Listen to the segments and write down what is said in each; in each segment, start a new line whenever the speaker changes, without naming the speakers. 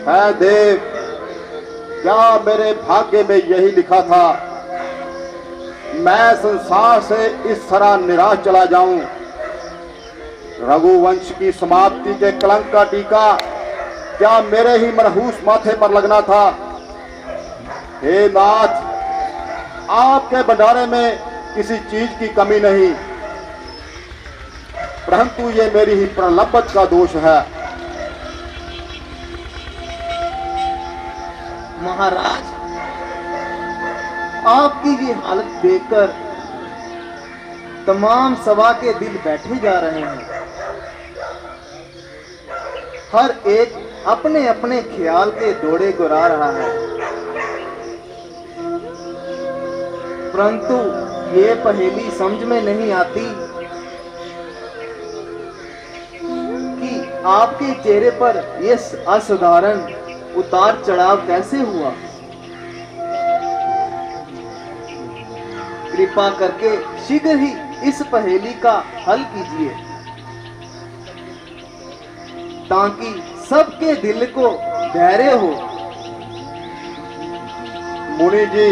है देव, क्या मेरे भाग्य में यही लिखा था मैं संसार से इस तरह निराश चला जाऊं? रघुवंश की समाप्ति के कलंक का टीका क्या मेरे ही मनहूस माथे पर लगना था? हे नाथ, आपके भंडारे में किसी चीज की कमी नहीं, परंतु ये मेरी ही प्रलंबत का दोष है।
महाराज, आपकी ये हालत देखकर तमाम सभा के दिल बैठे जा रहे हैं। हर एक अपने अपने ख्याल के दौड़े गुरा रहा है, परंतु ये पहेली समझ में नहीं आती कि आपके चेहरे पर यह असाधारण उतार चढ़ाव कैसे हुआ। कृपा करके शीघ्र ही इस पहेली का हल कीजिए, ताकि सबके दिल को धैर्य हो।
मुनि जी,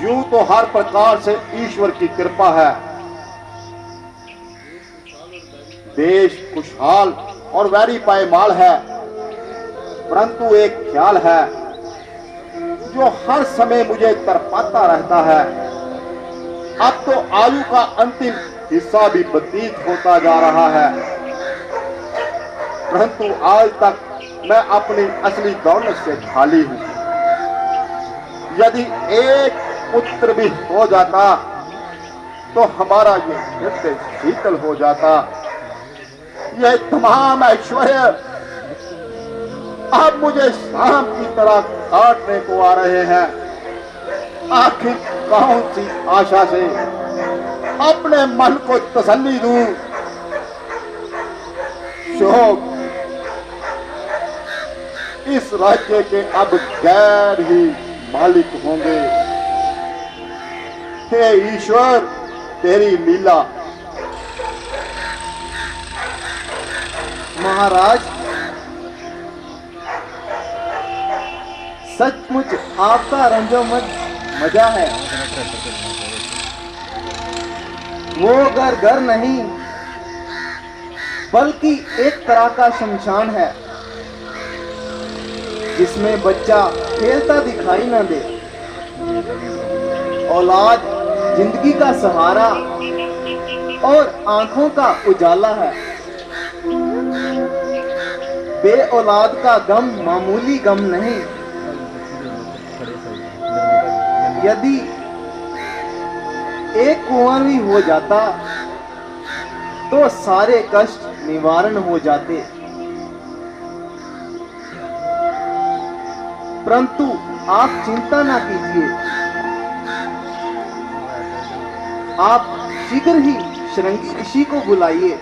यूं तो हर प्रकार से ईश्वर की कृपा है, देश खुशहाल और वैरी पायमाल है, परंतु एक ख्याल है जो हर समय मुझे तरपाता रहता है। अब तो आयु का अंतिम हिस्सा भी व्यतीत होता जा रहा है, परंतु आज तक मैं अपनी असली दौलत से खाली हूं। यदि एक पुत्र भी हो जाता तो हमारा ये हृदय शीतल हो जाता। यह तमाम ऐश्वर्य अब मुझे सांप की तरह काटने को आ रहे हैं। आखिर कौन सी आशा से अपने मन को तसल्ली दूं? शोक, इस राज्य के अब गैर ही मालिक होंगे। हे ईश्वर, तेरी लीला।
महाराज, सचमुच आपका रंजोमंद मजा है। वो घर नहीं, बल्कि एक तरह का शमशान है, जिसमें बच्चा खेलता दिखाई न दे। औलाद जिंदगी का सहारा और आंखों का उजाला है। बे औलाद का गम मामूली गम नहीं। यदि एक कुआं भी हो जाता तो सारे कष्ट निवारण हो जाते, परंतु आप चिंता ना कीजिए। आप शीघ्र ही श्रृंगी ऋषि को बुलाइए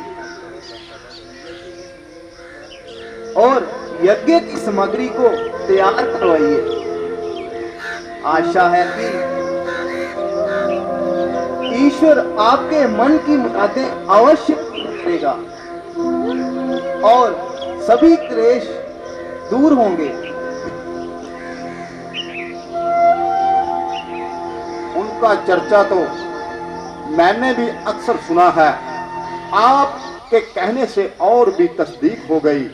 और यज्ञ की सामग्री को तैयार करवाइए। आशा है कि ईश्वर आपके मन की मुरादें अवश्य करेगा और सभी क्लेश दूर होंगे।
उनका चर्चा तो मैंने भी अक्सर सुना है, आपके कहने से और भी तस्दीक हो गई।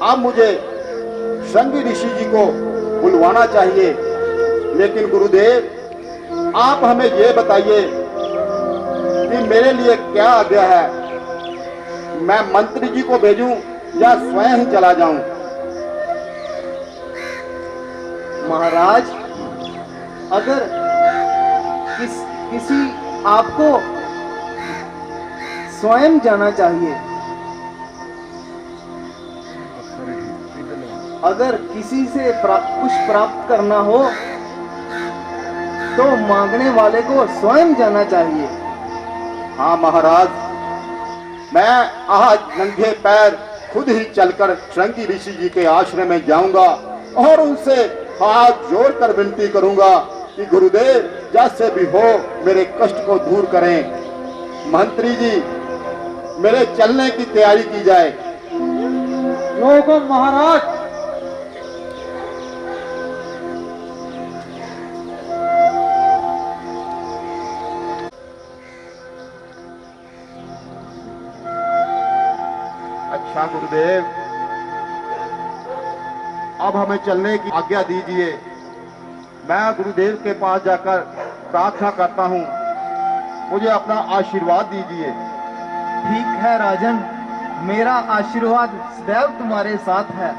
अब मुझे श्रृंगी ऋषि जी को बुलवाना चाहिए, लेकिन गुरुदेव आप हमें ये बताइए कि मेरे लिए क्या आज्ञा है? मैं मंत्री जी को भेजूं या स्वयं ही चला जाऊं?
महाराज, अगर किसी आपको स्वयं जाना चाहिए, अगर किसी से कुछ प्राप्त करना हो तो मांगने वाले को स्वयं जाना चाहिए।
हाँ महाराज, मैं आज नंगे पैर खुद ही चलकर श्रृंगी ऋषि जी के आश्रम में जाऊंगा और उनसे हाथ जोड़कर विनती करूंगा कि गुरुदेव जैसे भी हो मेरे कष्ट को दूर करें। मंत्री जी, मेरे चलने की तैयारी की जाए।
जो हुकुम महाराज।
अच्छा गुरुदेव, अब हमें चलने की आज्ञा दीजिए। मैं गुरुदेव के पास जाकर प्रार्थना करता हूँ, मुझे अपना आशीर्वाद दीजिए।
ठीक है राजन, मेरा आशीर्वाद सदैव तुम्हारे साथ है।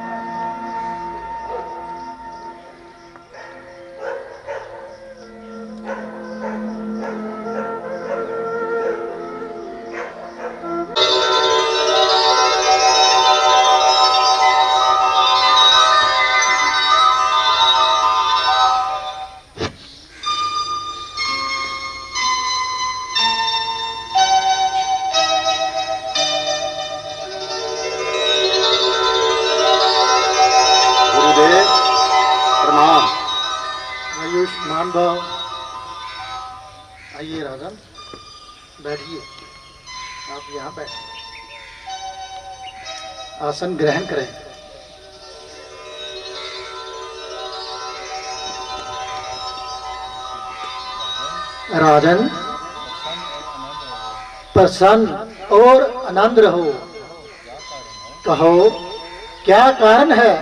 गुरुदेव प्रणाम।
आयुष्मान भव। आइए राजन, बैठिए। आप यहाँ पे आसन ग्रहण करें। राजन, प्रसन्न और आनंद रहो। कहो, क्या कारण है?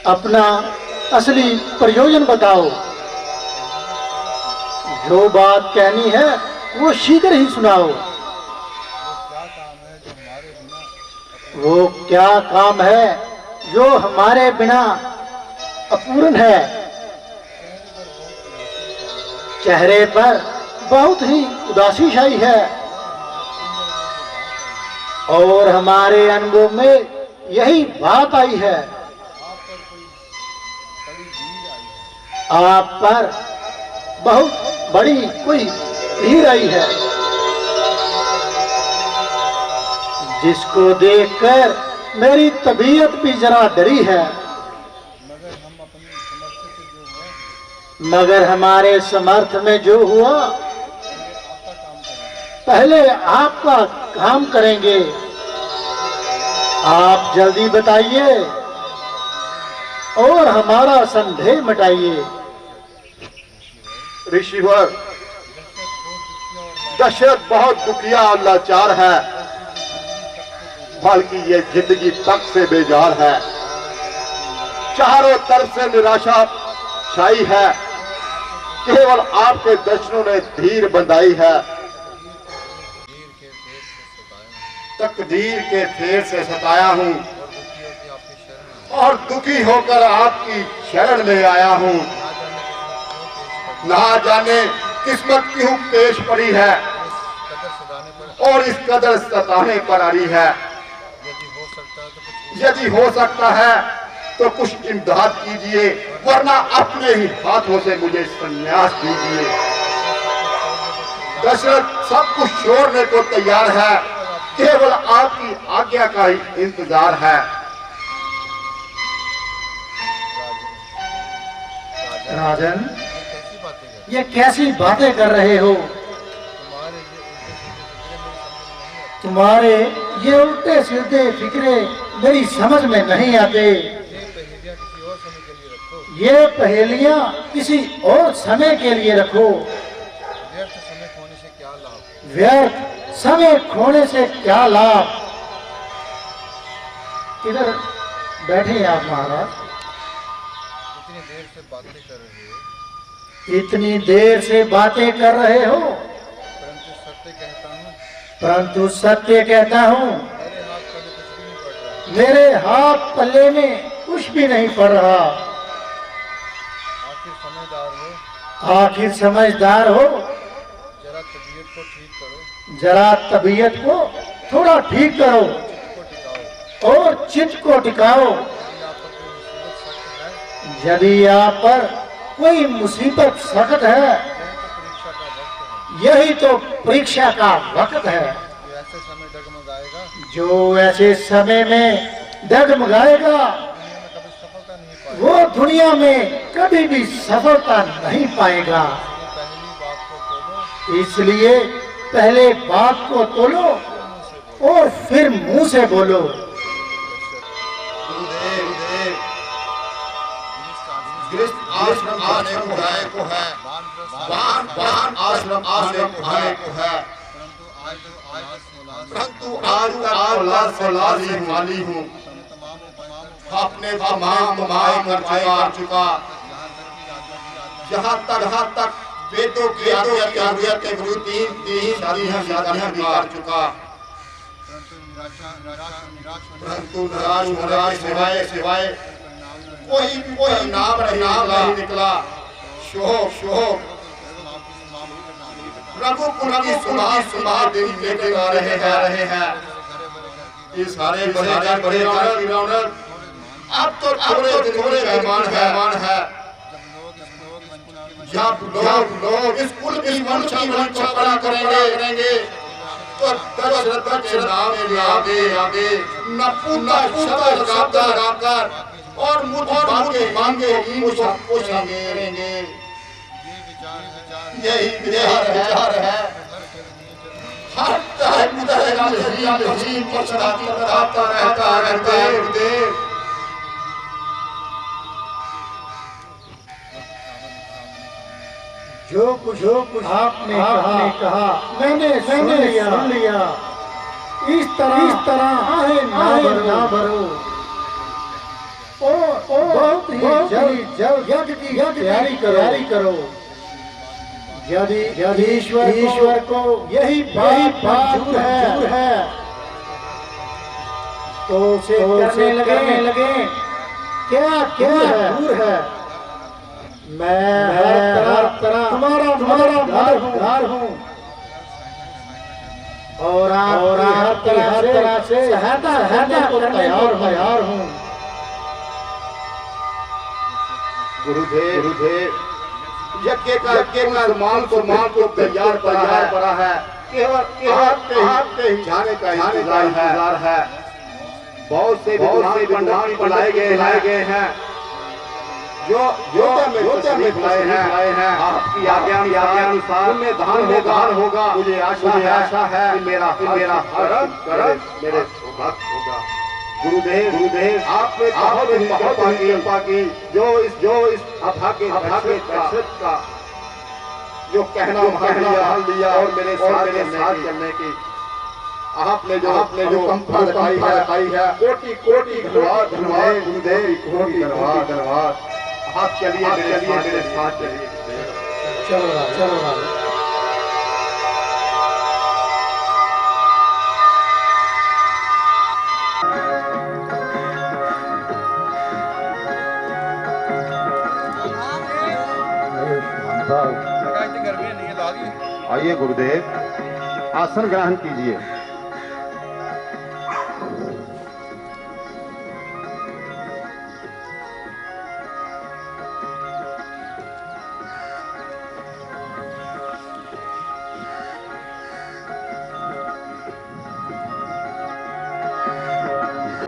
अपना असली प्रयोजन बताओ। जो बात कहनी है वो शीघ्र ही सुनाओ। वो क्या काम है जो हमारे बिना अपूर्ण है? चेहरे पर बहुत ही उदासी छाई है और हमारे अनुभव में यही बात आई है। आप पर बहुत बड़ी कोई भीड़ आई है, जिसको देखकर मेरी तबीयत भी जरा डरी है। मगर हमारे समर्थ में जो हुआ, पहले आपका काम करेंगे। आप जल्दी बताइए और हमारा संदेह मिटाइए।
ऋषिवर, दशरथ बहुत दुखिया और लाचार है, बल्कि ये जिंदगी तक से बेजार है। चारों तरफ से निराशा छाई है, केवल आपके दर्शनों ने धीर बंधाई है। तकदीर के फेर से सताया हूँ और दुखी होकर आपकी शरण में आया हूँ। ना जाने किस्मत क्यों पेश पड़ी है और इस कदर सताने पर आ रही है। यदि हो सकता है तो कुछ इमदाद कीजिए, वरना अपने ही हाथों से मुझे संन्यास दीजिए। दशरथ सब कुछ छोड़ने को तैयार है, केवल आपकी आज्ञा का ही इंतजार है।
राजन, ये कैसी बातें कर रहे हो? तुम्हारे ये उल्टे सीधे फिक्रे मेरी समझ में नहीं आते। ये पहेलियां किसी और समय के लिए रखो। व्यर्थ समय खोने से क्या लाभ? इधर बैठे आप महाराज। इतनी देर से बातें कर रहे हो, परंतु सत्य कहता हूँ, मेरे हाथ पल्ले में कुछ भी नहीं पड़ रहा। आखिर समझदार हो, जरा तबीयत को थोड़ा ठीक करो और चित्त को टिकाओ। यदि आप पर कोई मुसीबत सख्त है, यही तो परीक्षा का वक्त है। जो ऐसे समय में डगमगाएगा, वो दुनिया में कभी भी सफलता नहीं पाएगा। इसलिए पहले बात को तोलो और फिर मुंह से बोलो।
गृहस्थ आश्रम आने को है, वान आश्रम आने को है, परंतु आज तक औलाद से खाली हूँ। आपने तमाम उपाय कर चुका, जहाँ तक वेदों की आज्ञा के विरुद्ध तीन शादियाँ कर चुका, परंतु निराश होने सिवाय कोई नाम नहीं निकला। शोक रघुकुल की सुबह दिन लेके आ रहे हैं। ये सारे बड़े की रौनक अब तो थोड़े मेहमान है। जब लोग स्कूल की मंशा बड़ा करेंगे तो दशरथ के नाम में आगे नपुंसक शब्द लगाकर और मांगे पूछेंगे। यही विचार है। हर तरह रहता है।
जो कुछ आपने कहा मैंने सुन लिया। इस तरह आहे ना भरो। बहुत ही जल्द यज्ञ की तैयारी करो। यदि ईश्वर को यही बात मंजूर है तो उसे करने लगे। क्या दूर है। मैं हर तरह तुम्हारा मददगार हूँ और हर तरह से सहायता को तैयार हूँ।
गुरुदेव यज्ञ का माल को तैयार पड़ा है। केवल आपके ही जाने का इंतजार है। बहुत से विद्वान बुलाए गए हैं जो में बुलाए हैं। आपकी आज्ञा अनुसार में दान होगा। मुझे आशा है कि मेरा कर्म मेरे भक्त होगा। गुरुदेव आपने बहुत कृपा की। जो इस अभागे का जो कहना मान लिया और मेरे साथ चलने की आपने जो कंपा दिखाई है। कोटि धन्यवाद गुरुदेव, कोटि धन्यवाद। आप चलिए मेरे साथ चलिए।
चलो।
आइए गुरुदेव, आसन ग्रहण कीजिए।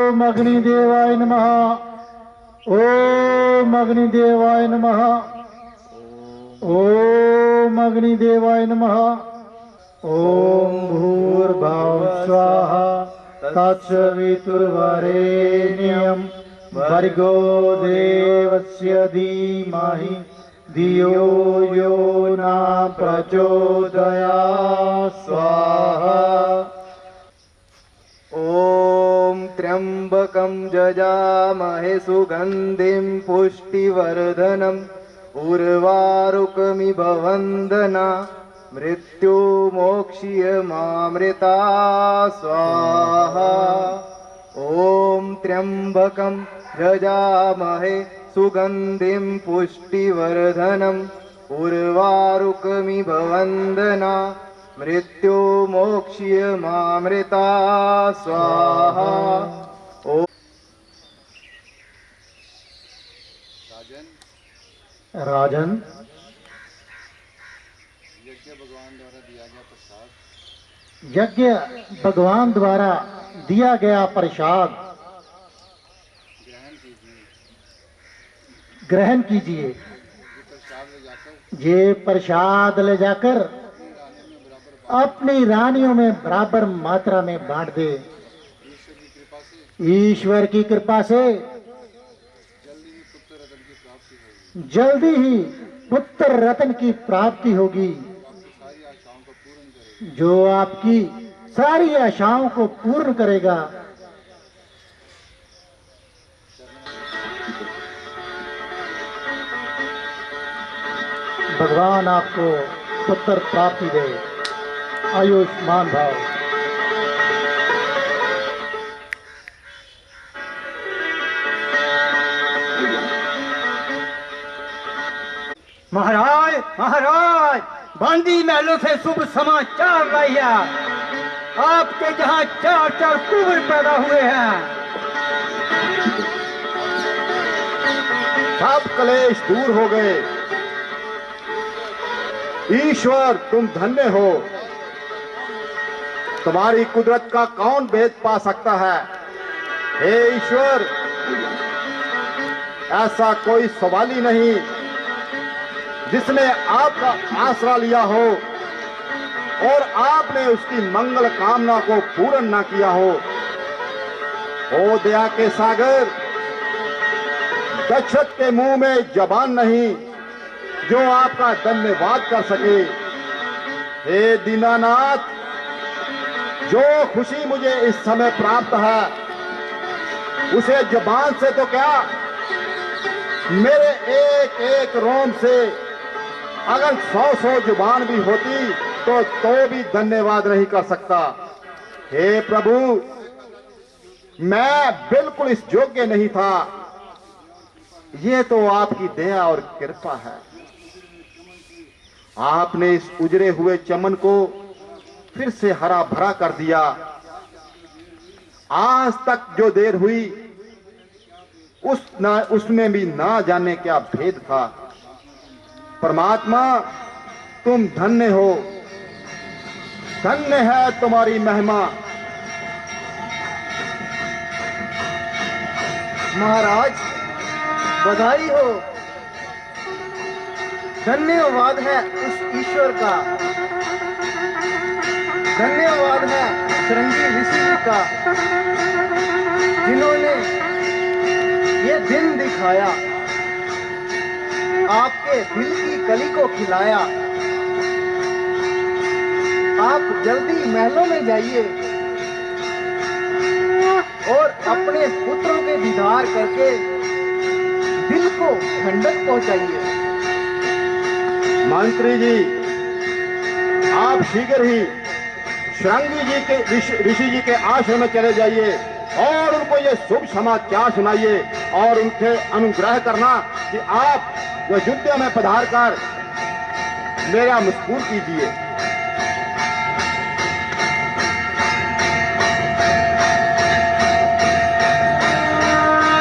ओम अग्निदेवाय नमः। ओम अग्निदेवाय नमः। ओम अग्निदेवाय नमः। ओम भूर्भुवः स्वाहा तत्सवितुर्वरेण्यं भर्गो देवस्य धीमहि धियो यो न प्रचोदयात्। स्वाहा।
ॐ त्र्यम्बकं जजामहे सुगन्धिं पुष्टिवर्धनम् उर्वारुकमिव वन्दना मृत्युमोक्ष्यमामृता। स्वाहा। ॐ त्र्यम्बकं जजामहे सुगन्धिं पुष्टिवर्धनम् उर्वारुकमिव वन्दना मृत्युमोक्ष्यमामृता। स्वाहा।
राजन, यज्ञ भगवान द्वारा दिया गया प्रसाद ग्रहण कीजिए। ये प्रसाद ले जाकर अपनी रानियों में बराबर मात्रा में बांट दे। ईश्वर की कृपा से जल्दी ही पुत्र रत्न की प्राप्ति होगी, जो आपकी सारी आशाओं को पूर्ण करेगा। भगवान आपको पुत्र प्राप्ति दे। आयुष्मान भाव।
महाराज महाराज, बांदी महलों से शुभ समाचार लाइया। आपके जहां चार चार कुंवर पैदा हुए हैं।
सब क्लेश दूर हो गए। ईश्वर तुम धन्य हो। तुम्हारी कुदरत का कौन भेद पा सकता है। हे ईश्वर, ऐसा कोई सवाल ही नहीं जिसने आपका आसरा लिया हो और आपने उसकी मंगल कामना को पूर्ण ना किया हो। ओ दया के सागर, दशरथ के मुंह में जबान नहीं जो आपका धन्यवाद कर सके। हे दीनानाथ, जो खुशी मुझे इस समय प्राप्त है उसे जबान से तो क्या, मेरे एक एक रोम से अगर 100 जुबान भी होती तो भी धन्यवाद नहीं कर सकता। हे प्रभु, मैं बिल्कुल इस योग्य नहीं था। ये तो आपकी दया और कृपा है। आपने इस उजड़े हुए चमन को फिर से हरा भरा कर दिया। आज तक जो देर हुई उसमें भी ना जाने क्या भेद था। परमात्मा, तुम धन्य हो। धन्य है तुम्हारी महिमा।
महाराज बधाई हो। धन्यवाद है उस ईश्वर का, धन्यवाद है शृंगी ऋषि जी का, जिन्होंने ये दिन दिखाया, आपके दिल की कली को खिलाया। आप जल्दी महलों में जाइए और अपने पुत्रों के दीदार करके दिल को ठंडक पहुंचाइए।
मंत्री जी, आप शीघ्र ही शृंगी जी के ऋषि जी के आश्रम में चले जाइए और उनको ये शुभ समाचार सुनाइए और उनसे अनुग्रह करना कि आप अयोध्या में पधार कर मेरा मशकूर कीजिए।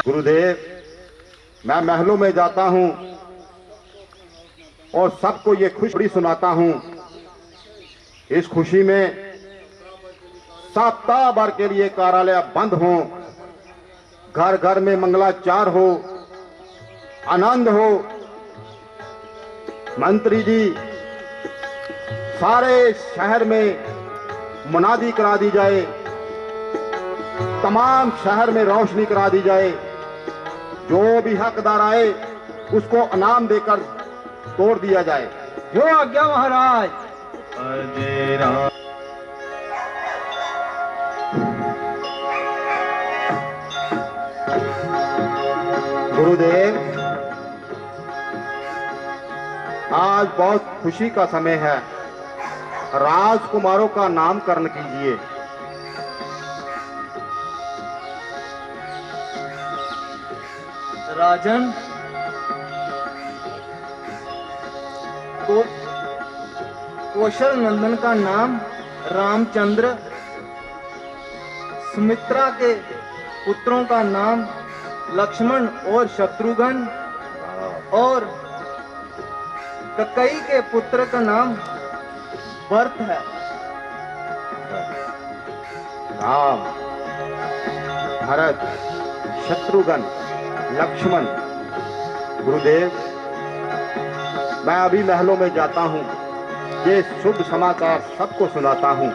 गुरुदेव, मैं महलों में जाता हूं और सबको ये खुशखबरी सुनाता हूं। इस खुशी में सप्ताह भर के लिए कार्यालय बंद हो, घर घर में मंगलाचार हो, आनंद हो। मंत्री जी, सारे शहर में मुनादी करा दी जाए, तमाम शहर में रोशनी करा दी जाए। जो भी हकदार आए उसको इनाम देकर तोड़ दिया जाए।
जो आज्ञा महाराज।
गुरुदेव, आज बहुत खुशी का समय है। राजकुमारों का नामकरण कीजिए।
राजन, कौशल नंदन का नाम रामचंद्र, सुमित्रा के पुत्रों का नाम लक्ष्मण और शत्रुघ्न, और ककई के पुत्र का नाम भरत है।
राम, भरत, शत्रुघ्न, लक्ष्मण। गुरुदेव, मैं अभी महलों में जाता हूं। ये शुभ समाचार सबको सुनाता हूं।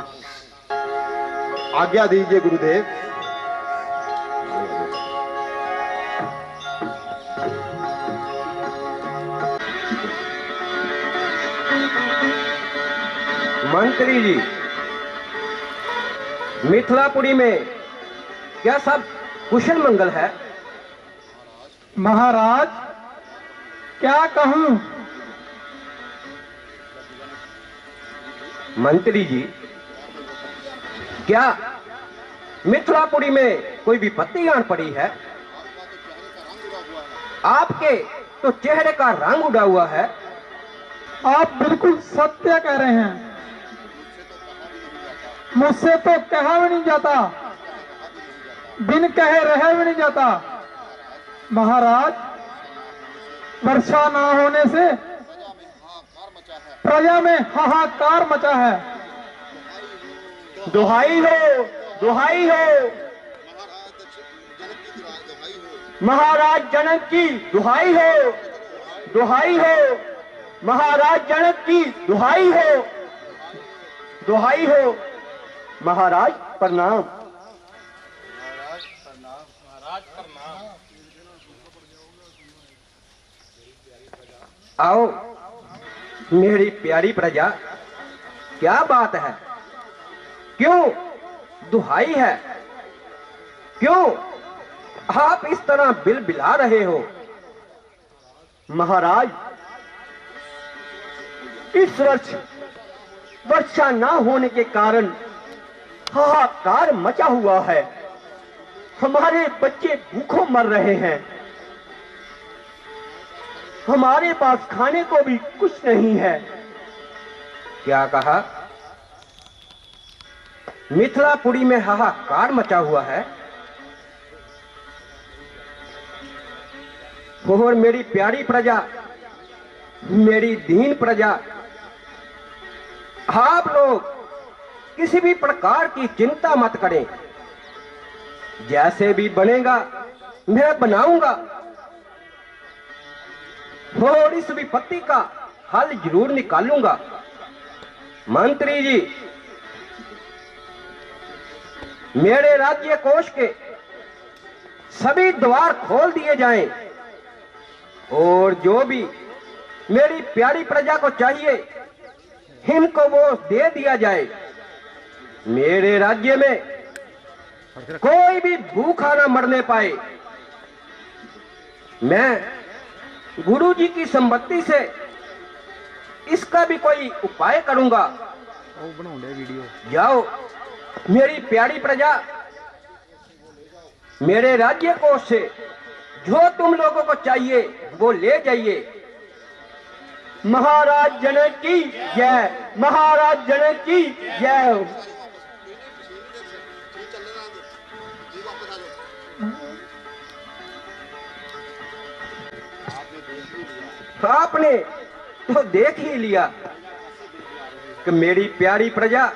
आज्ञा दीजिए गुरुदेव।
मंत्री जी, मिथिलापुरी में क्या सब कुशल मंगल है?
महाराज, क्या कहूं?
मंत्री जी, क्या मिथिलापुरी में कोई विपत्ति आन पड़ी है? आपके तो चेहरे का रंग उड़ा हुआ है।
आप बिल्कुल सत्य कह रहे हैं। मुझसे तो कहा भी नहीं जाता, बिन कहे रह भी नहीं जाता। महाराज, वर्षा ना होने से प्रजा में हाहाकार मचा है।
दुहाई हो, दुहाई हो, महाराज जनक की दुहाई हो, दुहाई हो, महाराज जनक की दुहाई हो, दुहाई हो। महाराज प्रणाम। आओ मेरी प्यारी प्रजा, क्या बात है? क्यों दुहाई है? क्यों आप इस तरह बिलबिला रहे हो? महाराज, इस वर्ष वर्षा न होने के कारण हाहाकार मचा हुआ है। हमारे बच्चे भूखों मर रहे हैं। हमारे पास खाने को भी कुछ नहीं है। क्या कहा? मिथिलापुरी में हाहाकार मचा हुआ है। और मेरी प्यारी प्रजा, मेरी दीन प्रजा, आप लोग किसी भी प्रकार की चिंता मत करें। जैसे भी बनेगा मैं बनाऊंगा और इस विपत्ति का हल जरूर निकालूंगा। मंत्री जी, मेरे राज्य कोष के सभी द्वार खोल दिए जाएं और जो भी मेरी प्यारी प्रजा को चाहिए इनको वो दे दिया जाए। मेरे राज्य में कोई भी भूखा ना मरने पाए। मैं गुरु जी की संपत्ति से इसका भी कोई उपाय करूंगा। जाओ मेरी प्यारी प्रजा, मेरे राज्य कोष से जो तुम लोगों को चाहिए वो ले जाइए। महाराज जनक की जय, महाराज जनक की जय हो। आपने तो देख ही लिया कि मेरी प्यारी प्रजा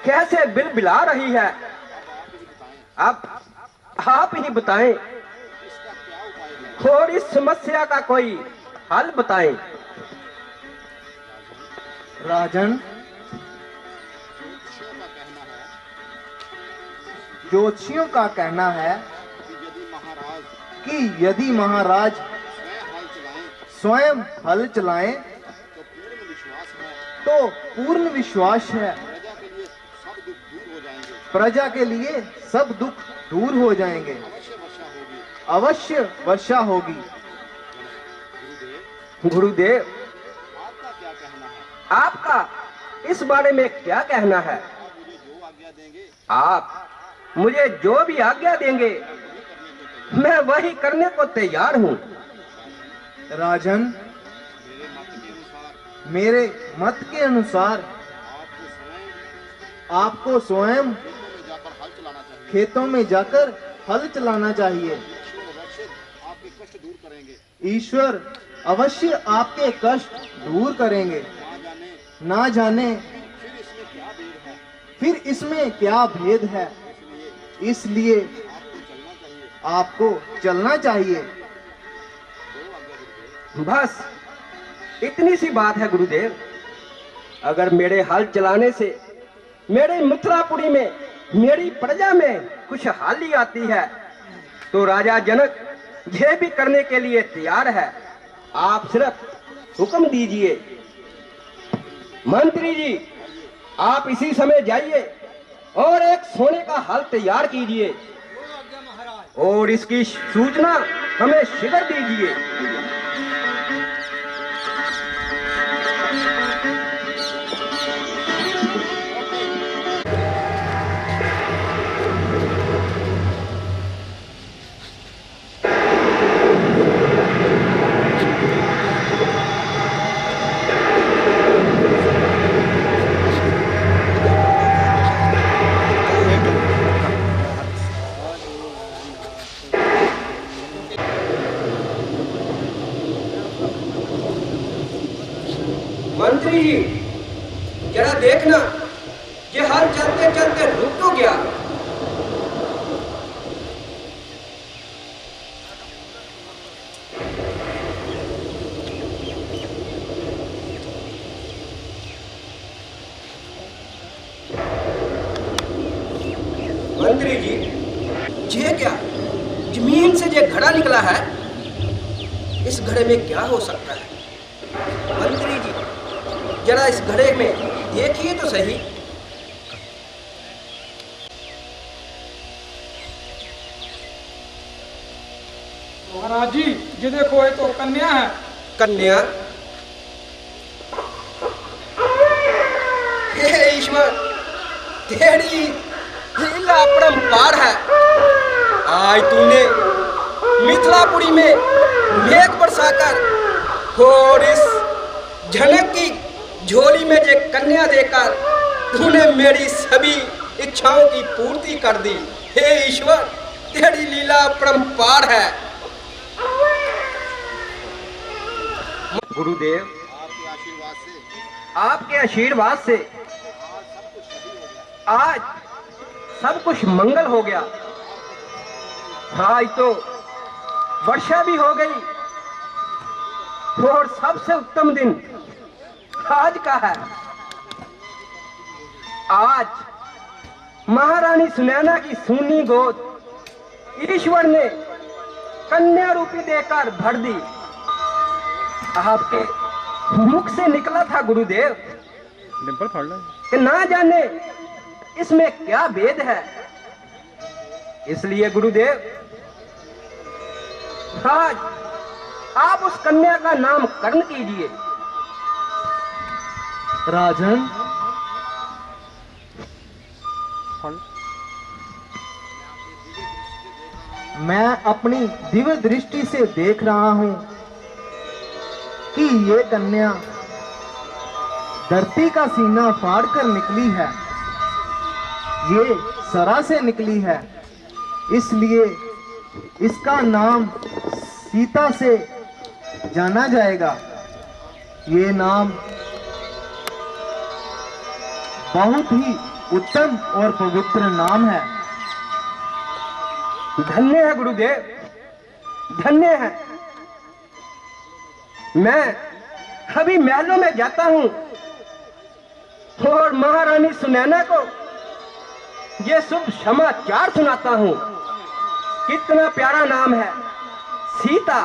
कैसे बिलबिला रही है। अब आप ही बताएं और इस समस्या का कोई हल बताएं।
राजन, ज्योतिषियों का कहना है कि यदि महाराज स्वयं हल चलाएं तो पूर्ण विश्वास है प्रजा के लिए सब दुख दूर हो जाएंगे। अवश्य वर्षा होगी।
गुरुदेव, आपका इस बारे में क्या कहना है? आप मुझे जो भी आज्ञा देंगे मैं वही करने को तैयार हूं।
राजन, मेरे मत के अनुसार आपको स्वयं खेतों में जाकर हल चलाना चाहिए। ईश्वर अवश्य आपके कष्ट दूर करेंगे। ना जाने फिर इसमें क्या भेद है, इसलिए आपको चलना चाहिए।
बस इतनी सी बात है गुरुदेव। अगर मेरे हल चलाने से मेरे मथुरापुरी में, मेरी प्रजा में खुशहाली आती है तो राजा जनक यह भी करने के लिए तैयार है। आप सिर्फ हुक्म दीजिए। मंत्री जी, आप इसी समय जाइए और एक सोने का हल तैयार कीजिए और इसकी सूचना हमें शीघ्र दीजिए। मंत्री जी, जरा देखना, ये हल चलते चलते रुक तो गया। मंत्री जी, ये क्या, जमीन से ये घड़ा निकला है? इस घड़े में क्या हो सकता है? मंत्री जी, जरा इस घड़े में देखिए तो सही।
महाराज जी, ये देखो, ये तो कन्या है।
कन्या? हे ईश्वर, तेरी लीला अपरंपार है। आज तूने मिथिलापुरी में मेघ बरसाकर और इस जनक की झोली में जे कन्या देकर तूने मेरी सभी इच्छाओं की पूर्ति कर दी। हे ईश्वर, तेरी लीला अपरंपार है। गुरुदेव, आपके आशीर्वाद से आज सब कुछ मंगल हो गया। आज तो वर्षा भी हो गई और सबसे उत्तम दिन आज का है। आज महारानी सुनैना की सूनी गोद ईश्वर ने कन्या रूपी देकर भर दी। आपके मुख से निकला था गुरुदेव कि ना जाने इसमें क्या भेद है। इसलिए गुरुदेव, आज आप उस कन्या का नामकरण कीजिए।
राजन, मैं अपनी दिव्य दृष्टि से देख रहा हूं कि ये कन्या धरती का सीना फाड़कर निकली है। ये सरा से निकली है, इसलिए इसका नाम सीता से जाना जाएगा। ये नाम बहुत ही उत्तम और पवित्र नाम है।
धन्य है गुरुदेव, धन्य है। मैं अभी महलों में जाता हूं और महारानी सुनैना को ये शुभ समाचार सुनाता हूं। कितना प्यारा नाम है, सीता,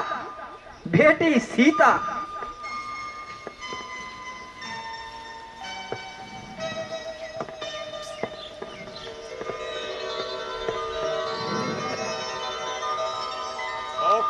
बेटी सीता।